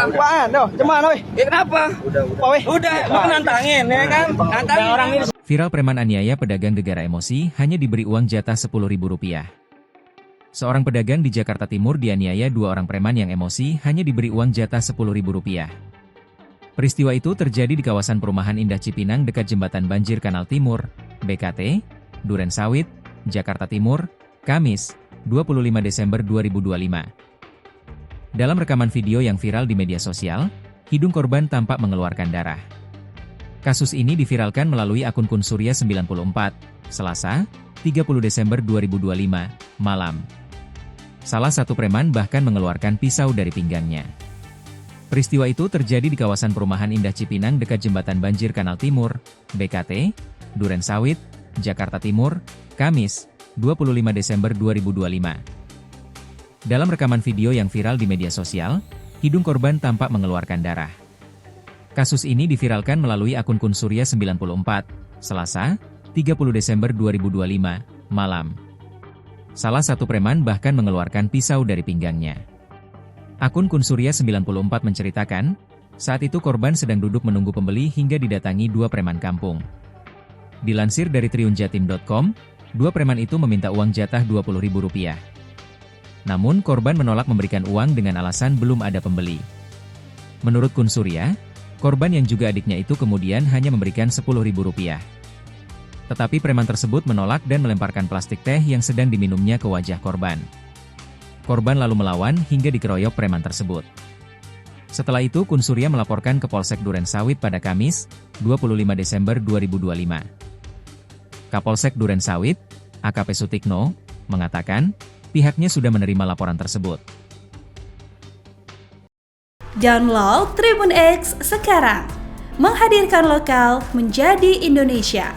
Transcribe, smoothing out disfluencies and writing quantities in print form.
Apaan? Doh, cuman weh. Kenapa? Udah, lu nantangin ya kan? Nantangin orang ini. Viral preman aniaya pedagang gegara emosi hanya diberi uang jatah Rp10.000. Seorang pedagang di Jakarta Timur dianiaya dua orang preman yang emosi hanya diberi uang jatah Rp10.000. Peristiwa itu terjadi di kawasan perumahan Indah Cipinang dekat Jembatan Banjir Kanal Timur, BKT, Duren Sawit, Jakarta Timur, Kamis, 25 Desember 2025. Dalam rekaman video yang viral di media sosial, hidung korban tampak mengeluarkan darah. Kasus ini diviralkan melalui akun Kunsurya 94, Selasa, 30 Desember 2025, malam. Salah satu preman bahkan mengeluarkan pisau dari pinggangnya. Peristiwa itu terjadi di kawasan perumahan Indah Cipinang dekat Jembatan Banjir Kanal Timur, BKT, Duren Sawit, Jakarta Timur, Kamis, 25 Desember 2025. Dalam rekaman video yang viral di media sosial, hidung korban tampak mengeluarkan darah. Kasus ini diviralkan melalui akun Kunsurya 94, Selasa, 30 Desember 2025, malam. Salah satu preman bahkan mengeluarkan pisau dari pinggangnya. Akun Kunsurya 94 menceritakan, saat itu korban sedang duduk menunggu pembeli hingga didatangi dua preman kampung. Dilansir dari triunjatim.com, dua preman itu meminta uang jatah Rp20.000. Namun korban menolak memberikan uang dengan alasan belum ada pembeli. Menurut Kunsurya, korban yang juga adiknya itu kemudian hanya memberikan Rp10.000. Tetapi preman tersebut menolak dan melemparkan plastik teh yang sedang diminumnya ke wajah korban. Korban lalu melawan hingga dikeroyok preman tersebut. Setelah itu Kunsurya melaporkan ke Polsek Duren Sawit pada Kamis, 25 Desember 2025. Kapolsek Duren Sawit, AKP Sutikno, mengatakan, pihaknya sudah menerima laporan tersebut. Download Tribun X sekarang, menghadirkan lokal menjadi Indonesia.